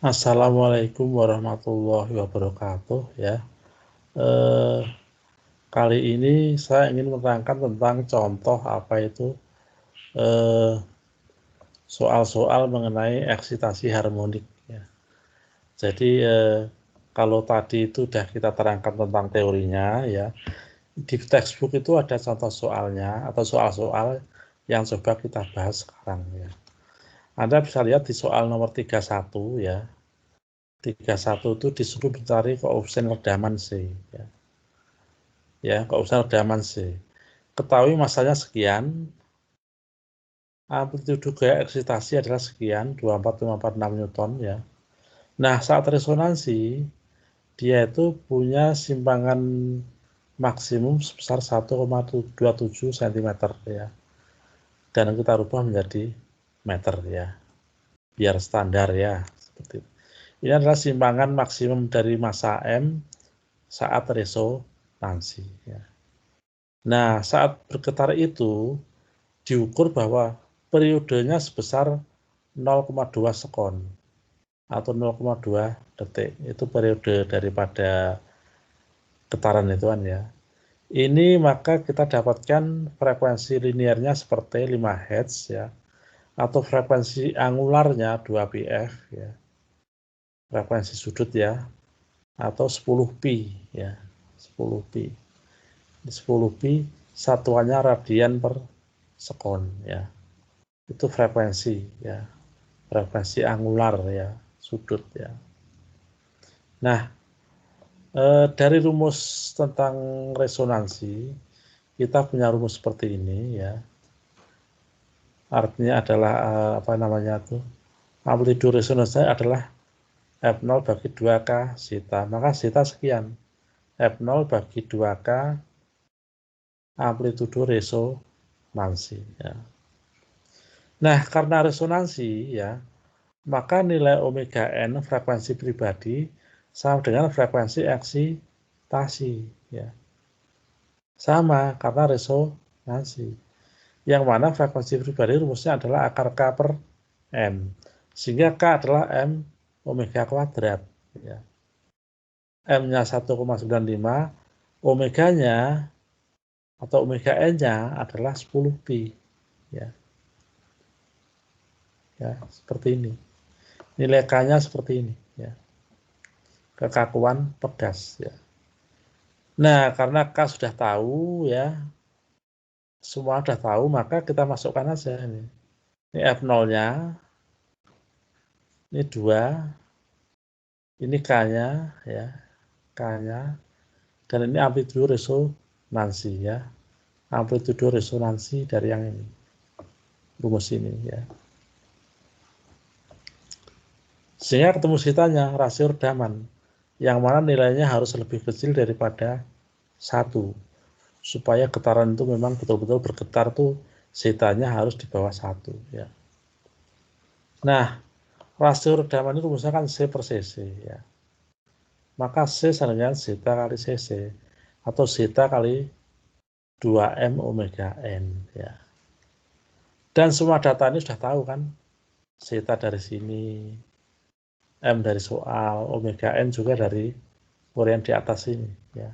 Assalamualaikum warahmatullahi wabarakatuh ya. Kali ini saya ingin menerangkan tentang contoh apa itu soal-soal mengenai eksitasi harmonik ya. Jadi kalau tadi itu sudah kita terangkan tentang teorinya ya. Di textbook itu ada contoh soalnya atau soal-soal yang coba kita bahas sekarang ya. Anda bisa lihat di soal nomor 31 ya. 31 itu disuruh mencari koefisien redaman C ya. Koefisien redaman C. Ketahui masanya sekian, amplitudo gaya eksitasi adalah sekian, 24546 Newton ya. Nah, saat resonansi, dia itu punya simpangan maksimum sebesar 1,27 cm ya. Dan kita rubah menjadi meter ya, biar standar ya. Seperti itu. Ini adalah simpangan maksimum dari massa M saat resonansi ya. Nah, saat bergetar itu diukur bahwa periodenya sebesar 0,2 sekon atau 0,2 detik. Itu periode daripada getaran itu kan ya. Ini maka kita dapatkan frekuensi linearnya seperti 5 Hz ya, atau frekuensi angularnya 2 pf ya. Frekuensi sudut ya, atau 10 pi ya. 10 pi. 10 pi satuannya radian per sekon ya. Itu frekuensi ya. Frekuensi angular ya, sudut ya. Nah, dari rumus tentang resonansi, kita punya rumus seperti ini ya. Artinya adalah apa namanya tuh? Amplitudo resonansi adalah F0 bagi 2K zeta. Maka zeta sekian. F0 bagi 2K amplitudo resonansi ya. Nah, karena resonansi ya, maka nilai omega n frekuensi pribadi sama dengan frekuensi eksitasi ya. Sama karena resonansi. Yang mana frekuensi pribadi rumusnya adalah akar K per M. Sehingga K adalah M omega kuadrat ya. M-nya 1,95, omeganya atau omega n-nya adalah 10 pi ya. Ya, seperti ini. Nilai K-nya seperti ini ya. Kekakuan pegas ya. Nah, karena K sudah tahu ya, semua sudah tahu, maka kita masukkan aja ini. Ini F0-nya, ini 2, ini K-nya ya, K-nya, dan ini amplitudo resonansi ya. Amplitudo resonansi dari yang ini, rumus ini ya. Sehingga ketemu zeta-nya, rasio redaman, yang mana nilainya harus lebih kecil daripada 1. Supaya getaran itu memang betul-betul bergetar tuh zeta-nya harus di bawah 1 ya. Nah, rasio redaman itu rumusnya kan C per cc ya. Maka C sama dengan zeta kali cc atau zeta kali 2M omega n ya. Dan semua data ini sudah tahu kan, zeta dari sini, M dari soal, omega n juga dari uraian di atas ini ya.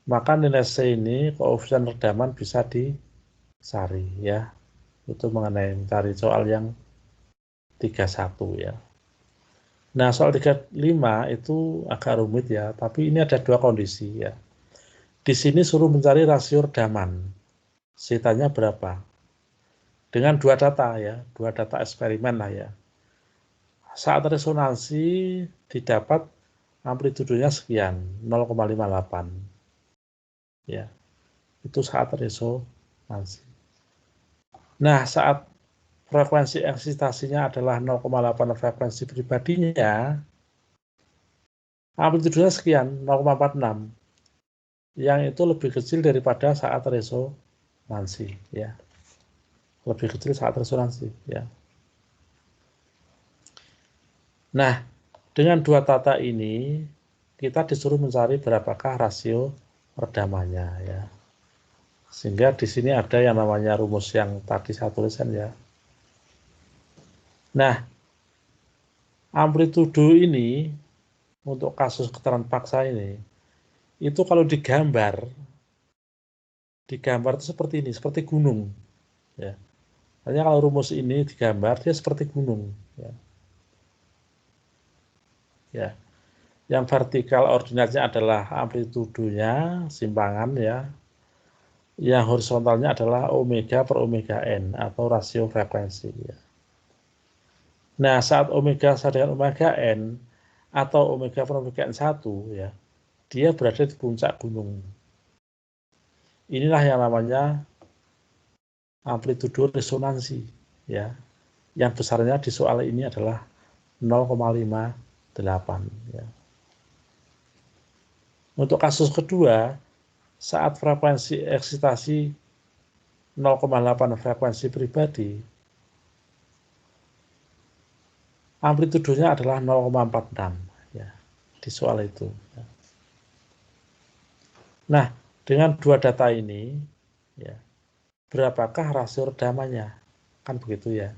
Maka nilai C ini koefisien redaman bisa dicari ya. Itu mengenai mencari soal yang 31 ya. Nah, soal 35 itu agak rumit ya, tapi ini ada 2 kondisi ya. Di sini suruh mencari rasio redaman. Zeta-nya berapa? Dengan 2 data ya, 2 data eksperimen lah ya. Saat resonansi didapat amplitudonya sekian, 0,58. Ya. Itu saat resonansi. Nah, saat frekuensi eksitasinya adalah 0,8 frekuensi pribadinya, amplitudonya sekian, 0,46. Yang itu lebih kecil daripada saat resonansi ya. Lebih kecil saat resonansi ya. Nah, dengan 2 tata ini kita disuruh mencari berapakah rasio redamannya ya. Sehingga di sini ada yang namanya rumus yang tadi saya tuliskan ya. Nah, amplitudo ini untuk kasus keterangan paksa ini, itu kalau digambar itu seperti ini, seperti gunung. Ya. Hanya kalau rumus ini digambar, dia seperti gunung. Ya. Ya. Yang vertikal ordinatnya adalah amplitudonya, simpangan ya. Yang horizontalnya adalah omega per omega n atau rasio frekuensi. Ya. Nah, saat omega sama dengan omega n atau omega per omega n 1 ya, dia berada di puncak gunung. Inilah yang namanya amplitudo resonansi ya. Yang besarnya di soal ini adalah 0,58 ya. Untuk kasus kedua, saat frekuensi eksitasi 0,8 frekuensi pribadi, amplitudonya adalah 0,46 ya di soal itu. Ya. Nah, dengan dua data ini, ya, berapakah rasio redamannya? Kan begitu ya.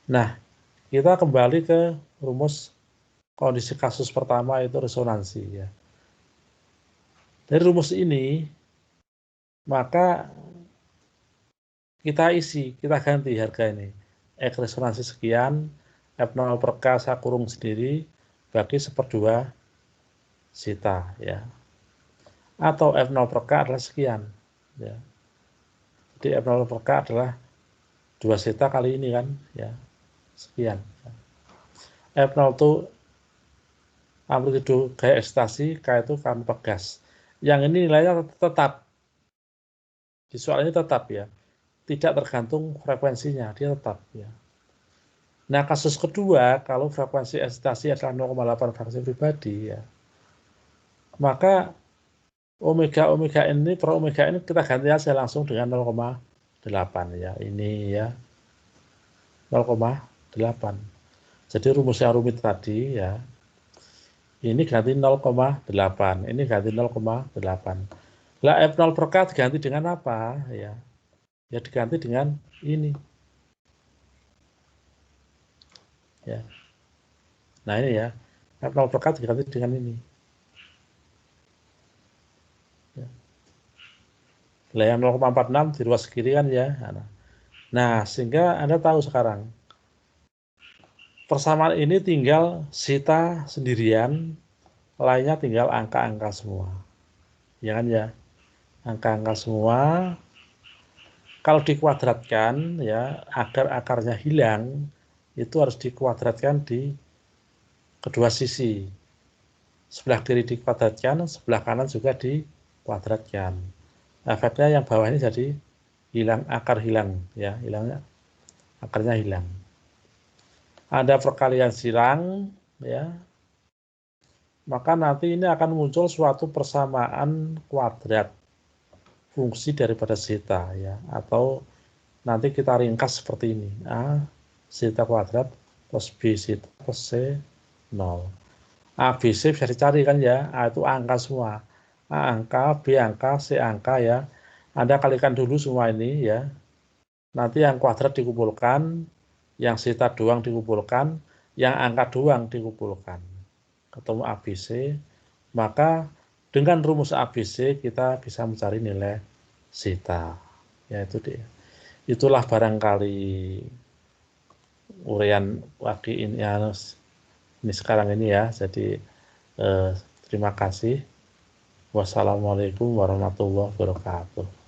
Nah, kita kembali ke rumus kondisi kasus pertama itu resonansi ya. Dari rumus ini, maka kita isi, kita ganti harga ini. X resonansi sekian, F0 per K saya kurung sendiri, bagi 1/2 zeta ya. Atau F0 per K adalah sekian ya. Jadi F0 per K adalah 2 zeta kali ini kan ya, sekian. F0 itu amplitudo gaya ekstasi, K itu kan pegas. Yang ini nilainya tetap. Di soal ini tetap ya. Tidak tergantung frekuensinya, dia tetap ya. Nah, kasus kedua, kalau frekuensi ekstasi adalah 0,8 frekuensi pribadi ya, maka omega ini per omega ini kita ganti aja langsung dengan 0,8 ya. Ini ya 0,8. Jadi rumus yang rumit tadi ya. Ini ganti 0,8, ini ganti 0,8. Lah F0 per K diganti dengan apa ya? Ya diganti dengan ini. Ya. Nah ini ya, F0 per K diganti dengan ini. Ya. Lah yang 0,46 di ruas kiri kan ya. Nah, sehingga Anda tahu sekarang, persamaan ini tinggal zeta sendirian, lainnya tinggal angka-angka semua. Ya kan ya, angka-angka semua. Kalau dikuadratkan ya, agar akarnya hilang, itu harus dikuadratkan di kedua sisi. Sebelah kiri dikuadratkan, sebelah kanan juga dikuadratkan. Efeknya yang bawah ini jadi hilang, akar hilang ya, hilangnya akarnya hilang. Ada perkalian silang ya, maka nanti ini akan muncul suatu persamaan kuadrat fungsi daripada zeta ya, atau nanti kita ringkas seperti ini, A zeta kuadrat plus B zeta plus C 0. A, B, C bisa dicari kan ya, A itu angka semua, A angka, B angka, C angka ya. Anda kalikan dulu semua ini ya, nanti yang kuadrat dikumpulkan, yang zeta doang dikumpulkan, yang angka doang dikumpulkan, ketemu ABC, maka dengan rumus ABC kita bisa mencari nilai zeta, yaitu dia. Itulah barangkali uraian pagi ini ya, ini sekarang ini ya. Jadi terima kasih. Wassalamualaikum warahmatullahi wabarakatuh.